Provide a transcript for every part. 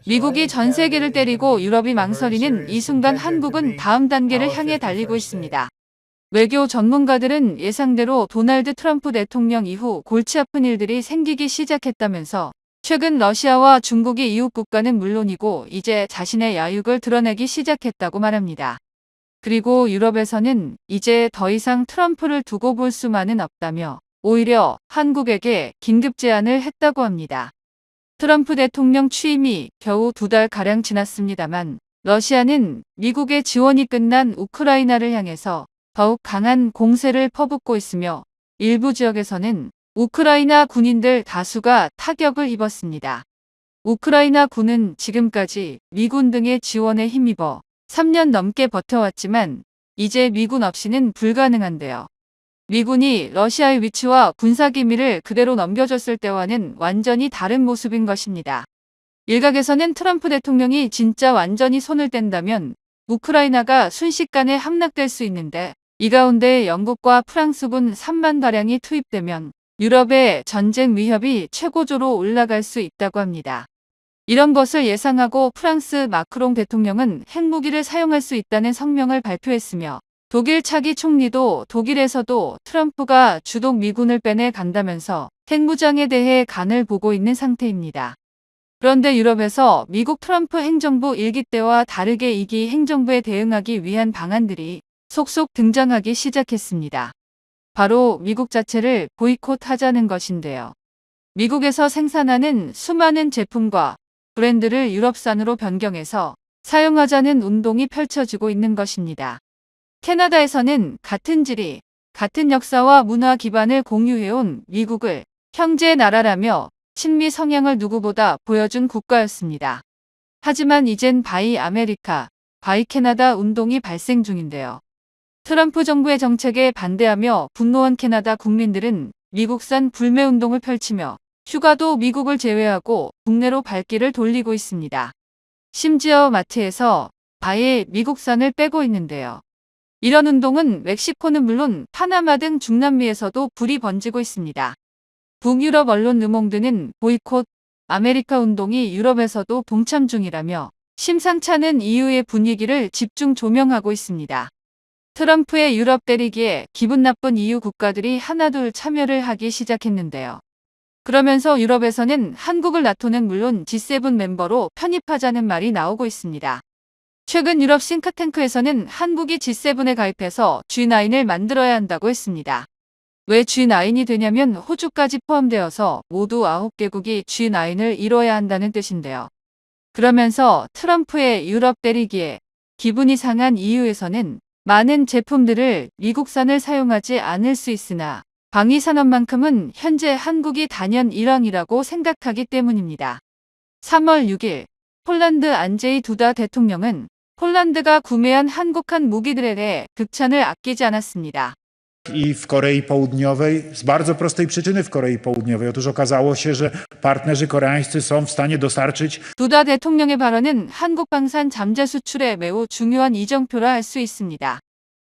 미국이 전 세계를 때리고 유럽이 망설이는 이 순간 한국은 다음 단계를 향해 달리고 있습니다. 외교 전문가들은 예상대로 도널드 트럼프 대통령 이후 골치 아픈 일들이 생기기 시작했다면서 최근 러시아와 중국이 이웃 국가는 물론이고 이제 자신의 야육을 드러내기 시작했다고 말합니다. 그리고 유럽에서는 이제 더 이상 트럼프를 두고 볼 수만은 없다며 오히려 한국에게 긴급 제안을 했다고 합니다. 트럼프 대통령 취임이 겨우 2달가량 지났습니다만 러시아는 미국의 지원이 끝난 우크라이나를 향해서 더욱 강한 공세를 퍼붓고 있으며 일부 지역에서는 우크라이나 군인들 다수가 타격을 입었습니다. 우크라이나 군은 지금까지 미군 등의 지원에 힘입어 3년 넘게 버텨왔지만 이제 미군 없이는 불가능한데요. 미군이 러시아의 위치와 군사기밀을 그대로 넘겨줬을 때와는 완전히 다른 모습인 것입니다. 일각에서는 트럼프 대통령이 진짜 완전히 손을 뗀다면 우크라이나가 순식간에 함락될 수 있는데 이 가운데 영국과 프랑스군 3만가량이 투입되면 유럽의 전쟁 위협이 최고조로 올라갈 수 있다고 합니다. 이런 것을 예상하고 프랑스 마크롱 대통령은 핵무기를 사용할 수 있다는 성명을 발표했으며 독일 차기 총리도 독일에서도 트럼프가 주동 미군을 빼내 간다면서 핵무장에 대해 간을 보고 있는 상태입니다. 그런데 유럽에서 미국 트럼프 행정부 1기 때와 다르게 2기 행정부에 대응하기 위한 방안들이 속속 등장하기 시작했습니다. 바로 미국 자체를 보이콧하자는 것인데요. 미국에서 생산하는 수많은 제품과 브랜드를 유럽산으로 변경해서 사용하자는 운동이 펼쳐지고 있는 것입니다. 캐나다에서는 같은 지리, 같은 역사와 문화 기반을 공유해온 미국을 형제 나라라며 친미 성향을 누구보다 보여준 국가였습니다. 하지만 이젠 바이 아메리카, 바이 캐나다 운동이 발생 중인데요. 트럼프 정부의 정책에 반대하며 분노한 캐나다 국민들은 미국산 불매운동을 펼치며 휴가도 미국을 제외하고 국내로 발길을 돌리고 있습니다. 심지어 마트에서 아예 미국산을 빼고 있는데요. 이런 운동은 멕시코는 물론 파나마 등 중남미에서도 불이 번지고 있습니다. 북유럽 언론 르몽드는 보이콧 아메리카 운동이 유럽에서도 동참 중이라며 심상찮은 EU의 분위기를 집중 조명하고 있습니다. 트럼프의 유럽 때리기에 기분 나쁜 EU 국가들이 하나둘 참여를 하기 시작했는데요. 그러면서 유럽에서는 한국을 나토는 물론 G7 멤버로 편입하자는 말이 나오고 있습니다. 최근 유럽 싱크탱크에서는 한국이 G7에 가입해서 G9을 만들어야 한다고 했습니다. 왜 G9이 되냐면 호주까지 포함되어서 모두 9개국이 G9을 이뤄야 한다는 뜻인데요. 그러면서 트럼프의 유럽 때리기에 기분이 상한 EU에서는 많은 제품들을 미국산을 사용하지 않을 수 있으나 방위산업만큼은 현재 한국이 단연 1왕이라고 생각하기 때문입니다. 3월 6일 폴란드 안제이 두다 대통령은 폴란드가 구매한 한국한 무기들에 대해 극찬을 아끼지 않았습니다. I w Korei Południowej z bardzo prostej przyczyny w Korei Południowej. Otóż okazało się, że partnerzy koreańscy są w stanie dostarczyć. 두다 대통령의 발언은 한국 방산 잠재 수출에 매우 중요한 이정표라 할 수 있습니다.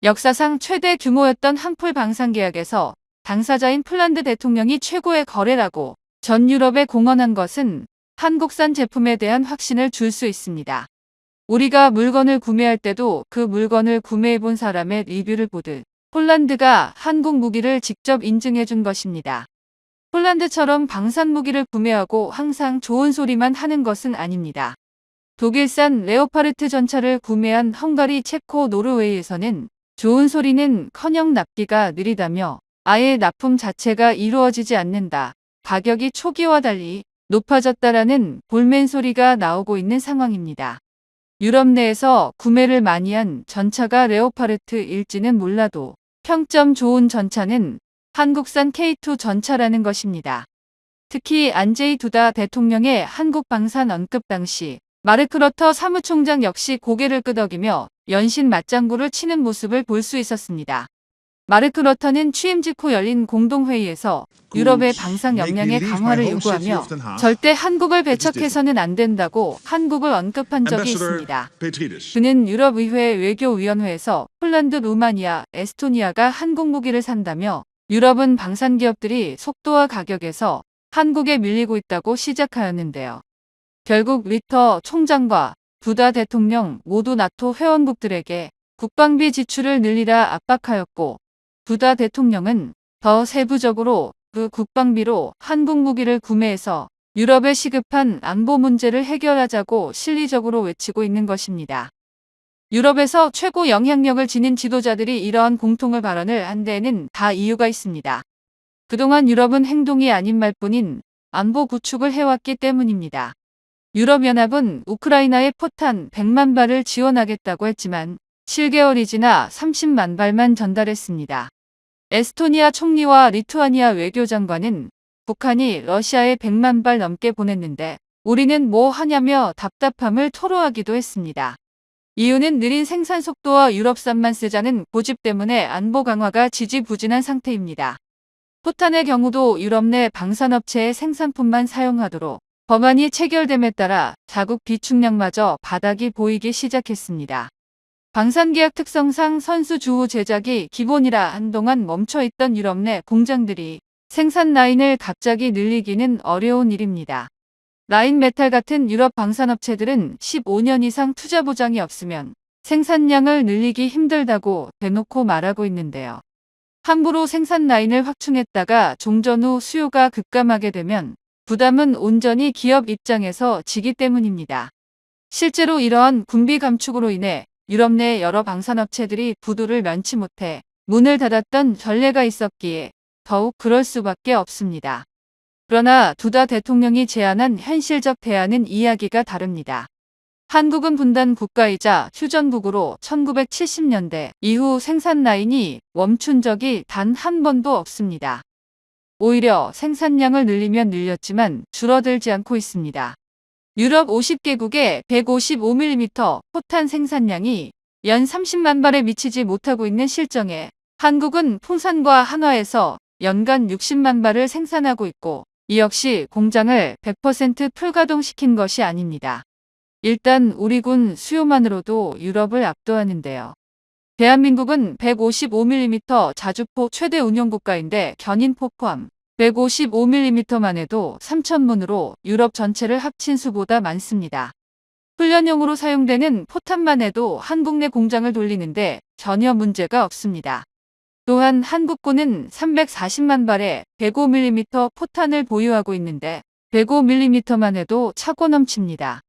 역사상 최대 규모였던 한풀 방산 계약에서 당사자인 폴란드 대통령이 최고의 거래라고 전 유럽에 공언한 것은 한국산 제품에 대한 확신을 줄 수 있습니다. 우리가 물건을 구매할 때도 그 물건을 구매해본 사람의 리뷰를 보듯 폴란드가 한국 무기를 직접 인증해 준 것입니다. 폴란드처럼 방산 무기를 구매하고 항상 좋은 소리만 하는 것은 아닙니다. 독일산 레오파르트 전차를 구매한 헝가리, 체코, 노르웨이에서는 좋은 소리는커녕 납기가 느리다며 아예 납품 자체가 이루어지지 않는다. 가격이 초기와 달리 높아졌다라는 볼멘 소리가 나오고 있는 상황입니다. 유럽 내에서 구매를 많이 한 전차가 레오파르트일지는 몰라도 평점 좋은 전차는 한국산 K2 전차라는 것입니다. 특히 안제이 두다 대통령의 한국 방산 언급 당시 마르크 러터 사무총장 역시 고개를 끄덕이며 연신 맞장구를 치는 모습을 볼 수 있었습니다. 마르크 러터는 취임 직후 열린 공동회의에서 유럽의 방산 역량의 강화를 요구하며 절대 한국을 배척해서는 안 된다고 한국을 언급한 적이 있습니다. 그는 유럽의회 외교위원회에서 폴란드, 루마니아, 에스토니아가 한국 무기를 산다며 유럽은 방산 기업들이 속도와 가격에서 한국에 밀리고 있다고 시작하였는데요. 결국 리터 총장과 두다 대통령 모두 나토 회원국들에게 국방비 지출을 늘리라 압박하였고, 두다 대통령은 더 세부적으로 그 국방비로 한국 무기를 구매해서 유럽에 시급한 안보 문제를 해결하자고 실리적으로 외치고 있는 것입니다. 유럽에서 최고 영향력을 지닌 지도자들이 이러한 공통의 발언을 한 데에는 다 이유가 있습니다. 그동안 유럽은 행동이 아닌 말뿐인 안보 구축을 해왔기 때문입니다. 유럽연합은 우크라이나에 포탄 100만 발을 지원하겠다고 했지만 7개월이 지나 30만 발만 전달했습니다. 에스토니아 총리와 리투아니아 외교장관은 북한이 러시아에 100만 발 넘게 보냈는데 우리는 뭐 하냐며 답답함을 토로하기도 했습니다. 이유는 느린 생산 속도와 유럽산만 쓰자는 고집 때문에 안보 강화가 지지부진한 상태입니다. 포탄의 경우도 유럽 내 방산업체의 생산품만 사용하도록 법안이 체결됨에 따라 자국 비축량마저 바닥이 보이기 시작했습니다. 방산계약 특성상 선수 주후 제작이 기본이라 한동안 멈춰있던 유럽 내 공장들이 생산 라인을 갑자기 늘리기는 어려운 일입니다. 라인메탈 같은 유럽 방산업체들은 15년 이상 투자 보장이 없으면 생산량을 늘리기 힘들다고 대놓고 말하고 있는데요. 함부로 생산 라인을 확충했다가 종전 후 수요가 급감하게 되면 부담은 온전히 기업 입장에서 지기 때문입니다. 실제로 이러한 군비 감축으로 인해 유럽 내 여러 방산업체들이 부도를 면치 못해 문을 닫았던 전례가 있었기에 더욱 그럴 수밖에 없습니다. 그러나 두다 대통령이 제안한 현실적 대안은 이야기가 다릅니다. 한국은 분단 국가이자 휴전국으로 1970년대 이후 생산 라인이 멈춘 적이 단 한 번도 없습니다. 오히려 생산량을 늘리면 늘렸지만 줄어들지 않고 있습니다. 유럽 50개국의 155mm 포탄 생산량이 연 30만 발에 미치지 못하고 있는 실정에 한국은 풍산과 한화에서 연간 60만 발을 생산하고 있고 이 역시 공장을 100% 풀가동시킨 것이 아닙니다. 일단 우리 군 수요만으로도 유럽을 압도하는데요. 대한민국은 155mm 자주포 최대 운용국가인데 견인포 포함 155mm만 해도 3,000문으로 유럽 전체를 합친 수보다 많습니다. 훈련용으로 사용되는 포탄만 해도 한국 내 공장을 돌리는데 전혀 문제가 없습니다. 또한 한국군은 340만 발의 105mm 포탄을 보유하고 있는데 105mm만 해도 차고 넘칩니다.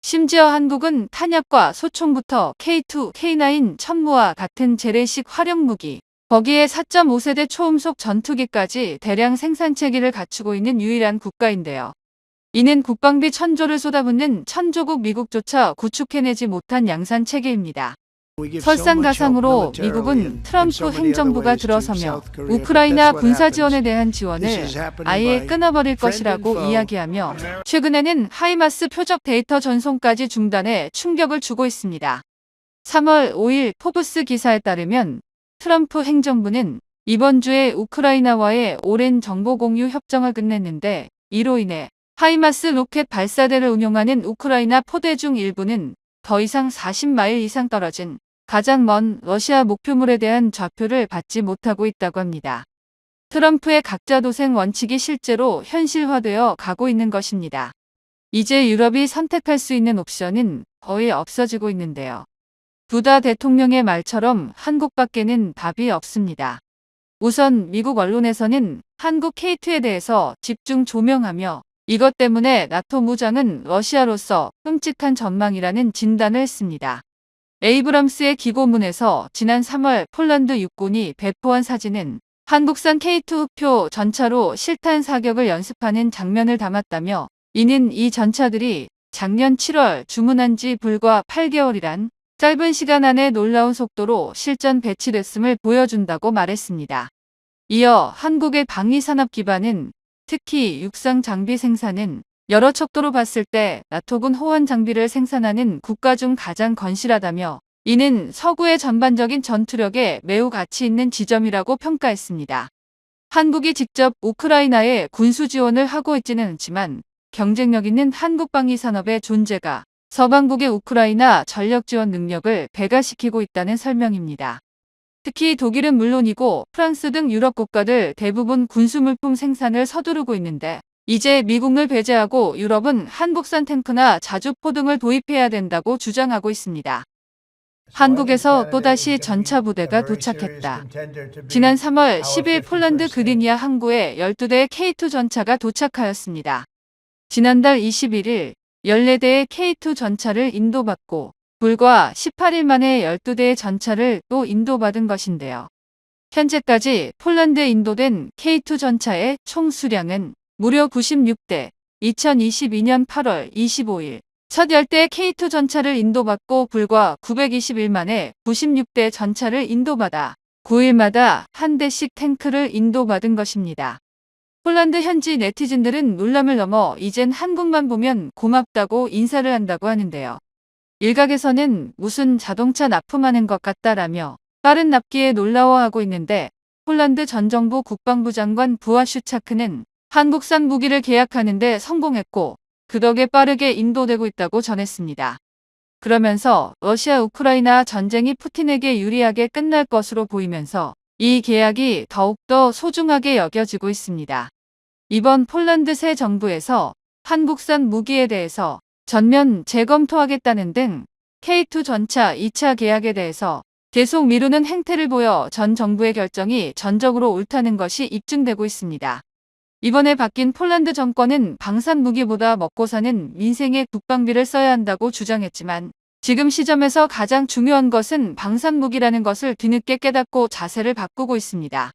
심지어 한국은 탄약과 소총부터 K2, K9 천무와 같은 재래식 활용무기, 거기에 4.5세대 초음속 전투기까지 대량 생산체계를 갖추고 있는 유일한 국가인데요. 이는 국방비 1,000조를 쏟아붓는 천조국 미국조차 구축해내지 못한 양산체계입니다. 설상가상으로 미국은 트럼프 행정부가 들어서며 우크라이나 군사 지원에 대한 지원을 아예 끊어버릴 것이라고 이야기하며 최근에는 하이마스 표적 데이터 전송까지 중단해 충격을 주고 있습니다. 3월 5일 포브스 기사에 따르면 트럼프 행정부는 이번 주에 우크라이나와의 오랜 정보 공유 협정을 끝냈는데 이로 인해 하이마스 로켓 발사대를 운용하는 우크라이나 포대 중 일부는 더 이상 40마일 이상 떨어진 가장 먼 러시아 목표물에 대한 좌표를 받지 못하고 있다고 합니다. 트럼프의 각자 도생 원칙이 실제로 현실화되어 가고 있는 것입니다. 이제 유럽이 선택할 수 있는 옵션은 거의 없어지고 있는데요. 두다 대통령의 말처럼 한국밖에는 답이 없습니다. 우선 미국 언론에서는 한국 K2에 대해서 집중 조명하며 이것 때문에 나토 무장은 러시아로서 끔찍한 전망이라는 진단을 했습니다. 에이브럼스의 기고문에서 지난 3월 폴란드 육군이 배포한 사진은 한국산 K2 흡표 전차로 실탄 사격을 연습하는 장면을 담았다며 이는 이 전차들이 작년 7월 주문한 지 불과 8개월이란 짧은 시간 안에 놀라운 속도로 실전 배치됐음을 보여준다고 말했습니다. 이어 한국의 방위산업 기반은 특히 육상 장비 생산은 여러 척도로 봤을 때 나토군 호원 장비를 생산하는 국가 중 가장 건실하다며 이는 서구의 전반적인 전투력에 매우 가치 있는 지점이라고 평가했습니다. 한국이 직접 우크라이나에 군수 지원을 하고 있지는 않지만 경쟁력 있는 한국 방위 산업의 존재가 서방국의 우크라이나 전력 지원 능력을 배가시키고 있다는 설명입니다. 특히 독일은 물론이고 프랑스 등 유럽 국가들 대부분 군수물품 생산을 서두르고 있는데 이제 미국을 배제하고 유럽은 한국산 탱크나 자주포 등을 도입해야 된다고 주장하고 있습니다. 한국에서 또다시 전차 부대가 도착했다. 지난 3월 10일 폴란드 그디니아 항구에 12대의 K2 전차가 도착하였습니다. 지난달 21일 14대의 K2 전차를 인도받고 불과 18일 만에 12대의 전차를 또 인도받은 것인데요. 현재까지 폴란드에 인도된 K2 전차의 총 수량은 무려 96대, 2022년 8월 25일 첫 10대의 K2 전차를 인도받고 불과 920일 만에 96대 전차를 인도받아 9일마다 한 대씩 탱크를 인도받은 것입니다. 폴란드 현지 네티즌들은 놀람을 넘어 이젠 한국만 보면 고맙다고 인사를 한다고 하는데요. 일각에서는 무슨 자동차 납품하는 것 같다라며 빠른 납기에 놀라워하고 있는데 폴란드 전 정부 국방부 장관 부아슈차크는 한국산 무기를 계약하는데 성공했고 그 덕에 빠르게 인도되고 있다고 전했습니다. 그러면서 러시아 우크라이나 전쟁이 푸틴에게 유리하게 끝날 것으로 보이면서 이 계약이 더욱더 소중하게 여겨지고 있습니다. 이번 폴란드 새 정부에서 한국산 무기에 대해서 전면 재검토하겠다는 등 K2 전차 2차 계약에 대해서 계속 미루는 행태를 보여 전 정부의 결정이 전적으로 옳다는 것이 입증되고 있습니다. 이번에 바뀐 폴란드 정권은 방산 무기보다 먹고 사는 민생에 국방비를 써야 한다고 주장했지만 지금 시점에서 가장 중요한 것은 방산 무기라는 것을 뒤늦게 깨닫고 자세를 바꾸고 있습니다.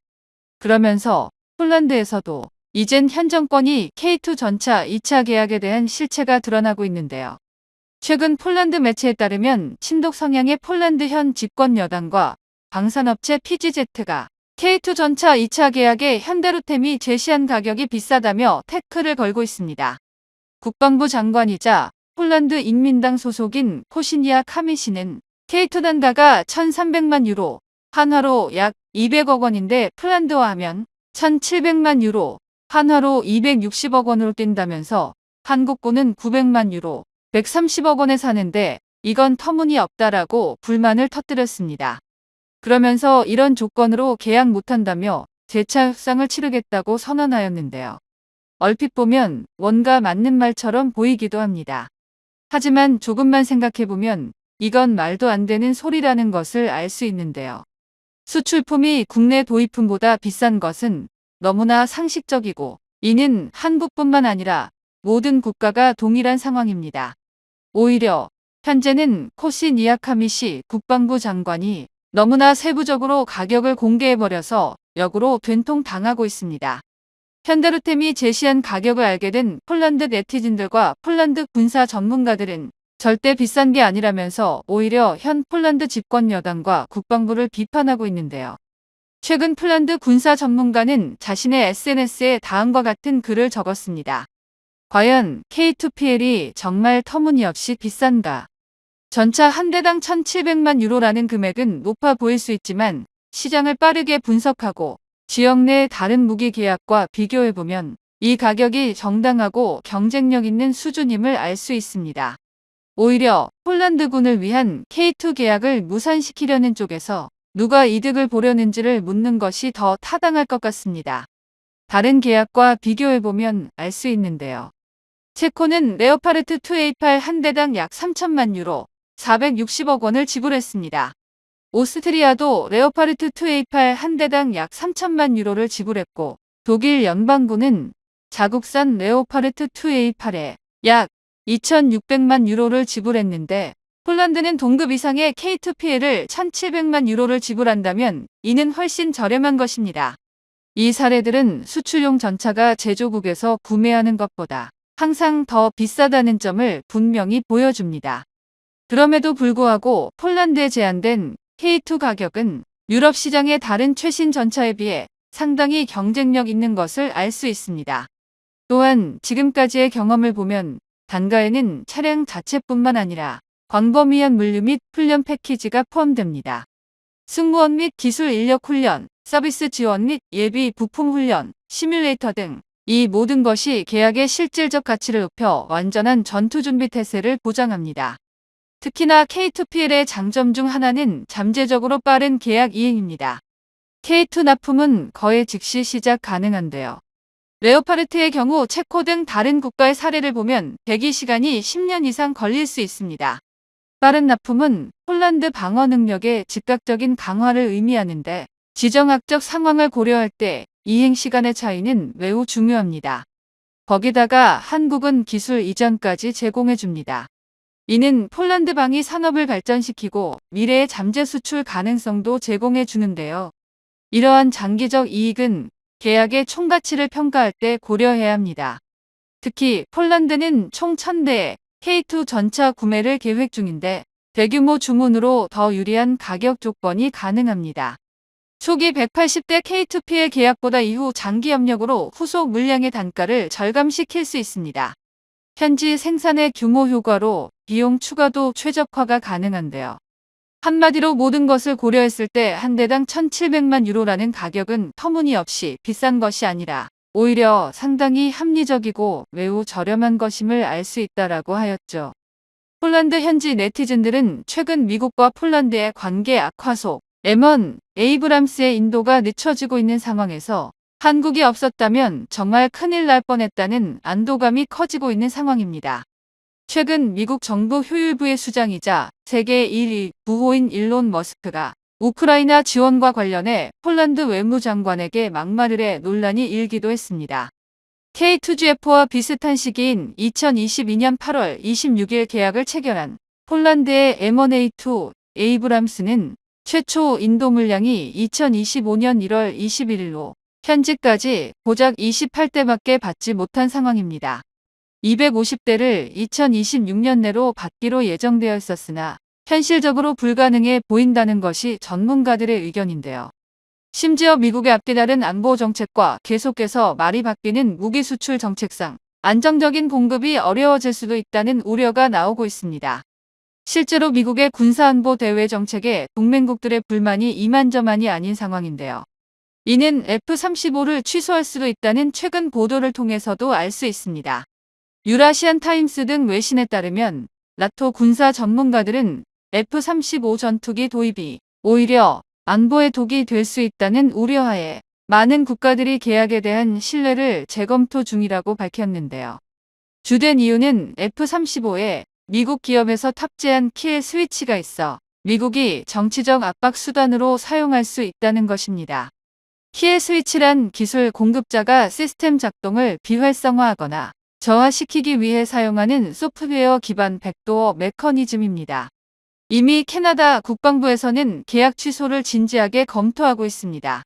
그러면서 폴란드에서도 이젠 현 정권이 K2 전차 2차 계약에 대한 실체가 드러나고 있는데요. 최근 폴란드 매체에 따르면 친독 성향의 폴란드 현 집권 여당과 방산업체 PGZ가 K2 전차 2차 계약에 현대로템이 제시한 가격이 비싸다며 태클을 걸고 있습니다. 국방부 장관이자 폴란드 인민당 소속인 코시니아 카미시는 K2 단가가 1,300만 유로, 한화로 약 200억 원인데 폴란드화하면 1,700만 유로, 한화로 260억 원으로 뛴다면서 한국군은 900만 유로, 130억 원에 사는데 이건 터무니없다라고 불만을 터뜨렸습니다. 그러면서 이런 조건으로 계약 못한다며 재차 협상을 치르겠다고 선언하였는데요. 얼핏 보면 뭔가 맞는 말처럼 보이기도 합니다. 하지만 조금만 생각해보면 이건 말도 안 되는 소리라는 것을 알 수 있는데요. 수출품이 국내 도입품보다 비싼 것은 너무나 상식적이고 이는 한국뿐만 아니라 모든 국가가 동일한 상황입니다. 오히려 현재는 코시니아 카미시 국방부 장관이 너무나 세부적으로 가격을 공개해버려서 역으로 된통당하고 있습니다. 현대로템이 제시한 가격을 알게 된 폴란드 네티즌들과 폴란드 군사 전문가들은 절대 비싼 게 아니라면서 오히려 현 폴란드 집권 여당과 국방부를 비판하고 있는데요. 최근 폴란드 군사 전문가는 자신의 SNS에 다음과 같은 글을 적었습니다. 과연 K2PL이 정말 터무니없이 비싼가? 전차 한 대당 1,700만 유로라는 금액은 높아 보일 수 있지만 시장을 빠르게 분석하고 지역 내 다른 무기 계약과 비교해보면 이 가격이 정당하고 경쟁력 있는 수준임을 알 수 있습니다. 오히려 폴란드군을 위한 K2 계약을 무산시키려는 쪽에서 누가 이득을 보려는지를 묻는 것이 더 타당할 것 같습니다. 다른 계약과 비교해보면 알 수 있는데요. 체코는 레오파르트 2A8 한 대당 약 3천만 유로, 460억 원을 지불했습니다. 오스트리아도 레오파르트 2A8 한 대당 약 3천만 유로를 지불했고 독일 연방군은 자국산 레오파르트 2A8에 약 2,600만 유로를 지불했는데 폴란드는 동급 이상의 K2PL을 1,700만 유로를 지불한다면 이는 훨씬 저렴한 것입니다. 이 사례들은 수출용 전차가 제조국에서 구매하는 것보다 항상 더 비싸다는 점을 분명히 보여줍니다. 그럼에도 불구하고 폴란드에 제한된 K2 가격은 유럽 시장의 다른 최신 전차에 비해 상당히 경쟁력 있는 것을 알 수 있습니다. 또한 지금까지의 경험을 보면 단가에는 차량 자체뿐만 아니라 광범위한 물류 및 훈련 패키지가 포함됩니다. 승무원 및 기술 인력 훈련, 서비스 지원 및 예비 부품 훈련, 시뮬레이터 등 이 모든 것이 계약의 실질적 가치를 높여 완전한 전투 준비 태세를 보장합니다. 특히나 K2PL의 장점 중 하나는 잠재적으로 빠른 계약 이행입니다. K2 납품은 거의 즉시 시작 가능한데요. 레오파르트의 경우 체코 등 다른 국가의 사례를 보면 대기 시간이 10년 이상 걸릴 수 있습니다. 빠른 납품은 폴란드 방어 능력의 즉각적인 강화를 의미하는데 지정학적 상황을 고려할 때 이행 시간의 차이는 매우 중요합니다. 거기다가 한국은 기술 이전까지 제공해 줍니다. 이는 폴란드방이 산업을 발전시키고 미래의 잠재 수출 가능성도 제공해 주는데요. 이러한 장기적 이익은 계약의 총가치를 평가할 때 고려해야 합니다. 특히 폴란드는 총 1000대의 K2 전차 구매를 계획 중인데 대규모 주문으로 더 유리한 가격 조건이 가능합니다. 초기 180대 K2PL 계약보다 이후 장기 협력으로 후속 물량의 단가를 절감시킬 수 있습니다. 현지 생산의 규모 효과로 비용 추가도 최적화가 가능한데요. 한마디로 모든 것을 고려했을 때 한 대당 1,700만 유로라는 가격은 터무니없이 비싼 것이 아니라 오히려 상당히 합리적이고 매우 저렴한 것임을 알 수 있다라고 하였죠. 폴란드 현지 네티즌들은 최근 미국과 폴란드의 관계 악화 속 M1 에이브람스의 인도가 늦춰지고 있는 상황에서 한국이 없었다면 정말 큰일 날 뻔했다는 안도감이 커지고 있는 상황입니다. 최근 미국 정부 효율부의 수장이자 세계 1위 부호인 일론 머스크가 우크라이나 지원과 관련해 폴란드 외무장관에게 막말을 해 논란이 일기도 했습니다. K2GF와 비슷한 시기인 2022년 8월 26일 계약을 체결한 폴란드의 M1A2 에이브람스는 최초 인도 물량이 2025년 1월 21일로 현재까지 고작 28대밖에 받지 못한 상황입니다. 250대를 2026년 내로 받기로 예정되어 있었으나 현실적으로 불가능해 보인다는 것이 전문가들의 의견인데요. 심지어 미국의 앞뒤 다른 안보 정책과 계속해서 말이 바뀌는 무기 수출 정책상 안정적인 공급이 어려워질 수도 있다는 우려가 나오고 있습니다. 실제로 미국의 군사안보 대외 정책에 동맹국들의 불만이 이만저만이 아닌 상황인데요. 이는 F-35를 취소할 수도 있다는 최근 보도를 통해서도 알 수 있습니다. 유라시안 타임스 등 외신에 따르면 나토 군사 전문가들은 F-35 전투기 도입이 오히려 안보에 독이 될 수 있다는 우려하에 많은 국가들이 계약에 대한 신뢰를 재검토 중이라고 밝혔는데요. 주된 이유는 F-35에 미국 기업에서 탑재한 킬 스위치가 있어 미국이 정치적 압박 수단으로 사용할 수 있다는 것입니다. 킬 스위치란 기술 공급자가 시스템 작동을 비활성화하거나 저하시키기 위해 사용하는 소프트웨어 기반 백도어 메커니즘입니다. 이미 캐나다 국방부에서는 계약 취소를 진지하게 검토하고 있습니다.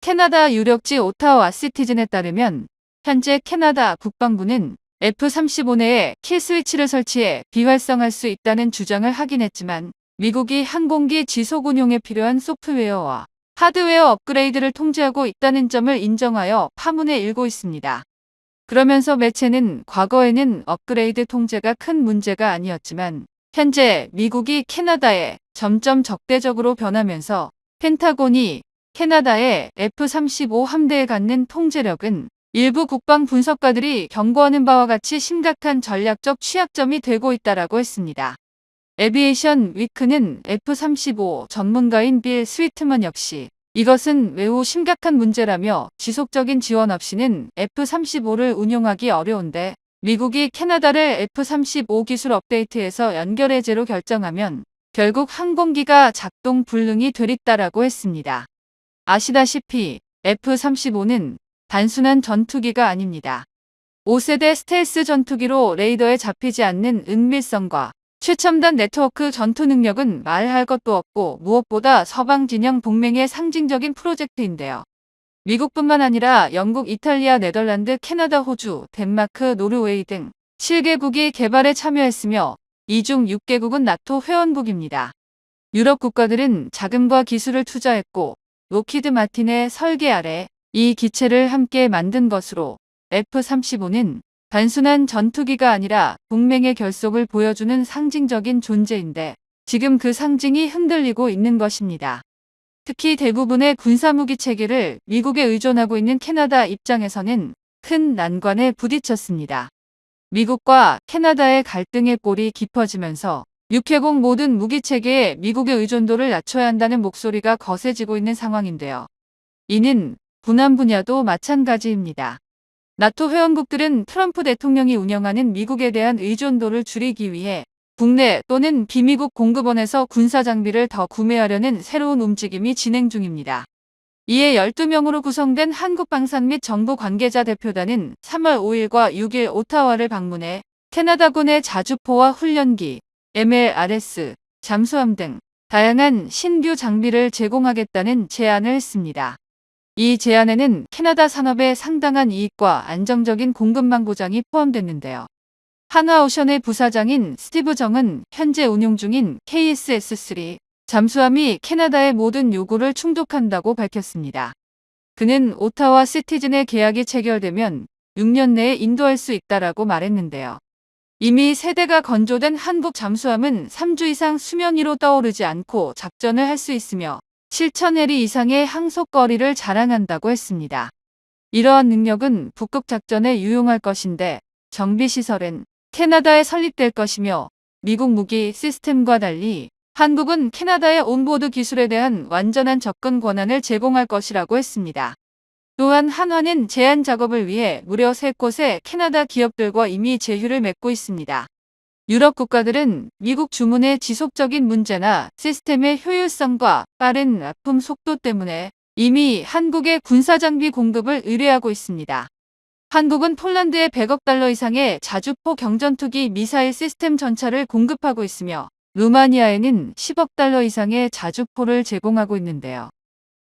캐나다 유력지 오타와 시티즌에 따르면 현재 캐나다 국방부는 F-35 내에 킬 스위치를 설치해 비활성할 수 있다는 주장을 하긴 했지만 미국이 항공기 지속 운용에 필요한 소프트웨어와 하드웨어 업그레이드를 통제하고 있다는 점을 인정하여 파문에 일고 있습니다. 그러면서 매체는 과거에는 업그레이드 통제가 큰 문제가 아니었지만 현재 미국이 캐나다에 점점 적대적으로 변하면서 펜타곤이 캐나다의 F-35 함대에 갖는 통제력은 일부 국방 분석가들이 경고하는 바와 같이 심각한 전략적 취약점이 되고 있다라고 했습니다. 에비에이션 위크는 F-35 전문가인 빌 스위트먼 역시 이것은 매우 심각한 문제라며 지속적인 지원 없이는 F-35를 운용하기 어려운데 미국이 캐나다를 F-35 기술 업데이트에서 연결해제로 결정하면 결국 항공기가 작동 불능이 되리다라고 했습니다. 아시다시피 F-35는 단순한 전투기가 아닙니다. 5세대 스텔스 전투기로 레이더에 잡히지 않는 은밀성과 최첨단 네트워크 전투 능력은 말할 것도 없고 무엇보다 서방 진영 동맹의 상징적인 프로젝트인데요. 미국뿐만 아니라 영국, 이탈리아, 네덜란드, 캐나다, 호주, 덴마크, 노르웨이 등 7개국이 개발에 참여했으며 이 중 6개국은 나토 회원국입니다. 유럽 국가들은 자금과 기술을 투자했고 로키드 마틴의 설계 아래 이 기체를 함께 만든 것으로 F-35는 단순한 전투기가 아니라 동맹의 결속을 보여주는 상징적인 존재인데 지금 그 상징이 흔들리고 있는 것입니다. 특히 대부분의 군사무기 체계를 미국에 의존하고 있는 캐나다 입장에서는 큰 난관에 부딪혔습니다. 미국과 캐나다의 갈등의 골이 깊어지면서 육해공 모든 무기 체계에 미국의 의존도를 낮춰야 한다는 목소리가 거세지고 있는 상황인데요. 이는 군안 분야도 마찬가지입니다. 나토 회원국들은 트럼프 대통령이 운영하는 미국에 대한 의존도를 줄이기 위해 국내 또는 비미국 공급원에서 군사 장비를 더 구매하려는 새로운 움직임이 진행 중입니다. 이에 12명으로 구성된 한국방산 및 정부 관계자 대표단은 3월 5일과 6일 오타와를 방문해 캐나다군의 자주포와 훈련기, MLRS, 잠수함 등 다양한 신규 장비를 제공하겠다는 제안을 했습니다. 이 제안에는 캐나다 산업의 상당한 이익과 안정적인 공급망 보장이 포함됐는데요. 한화오션의 부사장인 스티브 정은 현재 운용 중인 KSS-3 잠수함이 캐나다의 모든 요구를 충족한다고 밝혔습니다. 그는 오타와 시티즌의 계약이 체결되면 6년 내에 인도할 수 있다라고 말했는데요. 이미 세대가 건조된 한국 잠수함은 3주 이상 수면 위로 떠오르지 않고 작전을 할 수 있으며 7,000해리 이상의 항속거리를 자랑한다고 했습니다. 이러한 능력은 북극 작전에 유용할 것인데 정비시설은 캐나다에 설립될 것이며 미국 무기 시스템과 달리 한국은 캐나다의 온보드 기술에 대한 완전한 접근 권한을 제공할 것이라고 했습니다. 또한 한화는 제안 작업을 위해 무려 3곳의 캐나다 기업들과 이미 제휴를 맺고 있습니다. 유럽 국가들은 미국 주문의 지속적인 문제나 시스템의 효율성과 빠른 납품 속도 때문에 이미 한국의 군사장비 공급을 의뢰하고 있습니다. 한국은 폴란드에 100억 달러 이상의 자주포 경전투기 미사일 시스템 전차를 공급하고 있으며 루마니아에는 10억 달러 이상의 자주포를 제공하고 있는데요.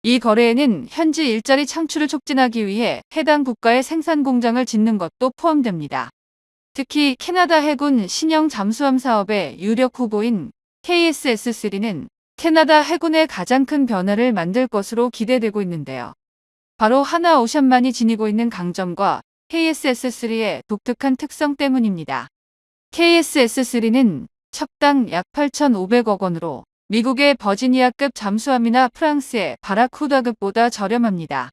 이 거래에는 현지 일자리 창출을 촉진하기 위해 해당 국가의 생산 공장을 짓는 것도 포함됩니다. 특히 캐나다 해군 신형 잠수함 사업의 유력 후보인 KSS-3는 캐나다 해군의 가장 큰 변화를 만들 것으로 기대되고 있는데요. 바로 한화오션만이 지니고 있는 강점과 KSS-3의 독특한 특성 때문입니다. KSS-3는 척당 약 8,500억 원으로 미국의 버지니아급 잠수함이나 프랑스의 바라쿠다급보다 저렴합니다.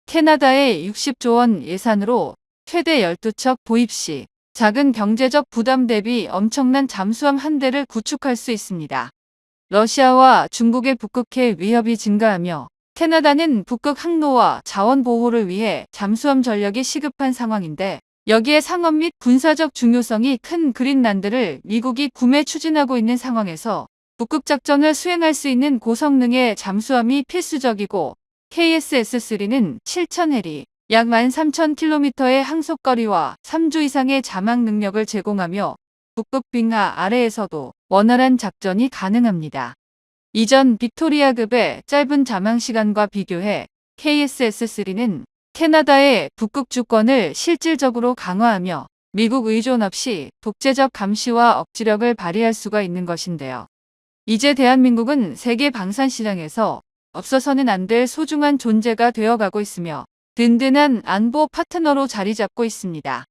캐나다의 60조 원 예산으로 최대 12척 보입 시 작은 경제적 부담 대비 엄청난 잠수함 한 대를 구축할 수 있습니다. 러시아와 중국의 북극해 위협이 증가하며 캐나다는 북극 항로와 자원 보호를 위해 잠수함 전력이 시급한 상황인데 여기에 상업 및 군사적 중요성이 큰 그린란드를 미국이 구매 추진하고 있는 상황에서 북극 작전을 수행할 수 있는 고성능의 잠수함이 필수적이고 KSS-3는 7,000해리, 약 13,000km의 항속거리와 3주 이상의 자막 능력을 제공하며 북극 빙하 아래에서도 원활한 작전이 가능합니다. 이전 빅토리아급의 짧은 자망 시간과 비교해 KSS-3는 캐나다의 북극 주권을 실질적으로 강화하며 미국 의존 없이 독재적 감시와 억지력을 발휘할 수가 있는 것인데요. 이제 대한민국은 세계 방산 시장에서 없어서는 안 될 소중한 존재가 되어가고 있으며 든든한 안보 파트너로 자리 잡고 있습니다.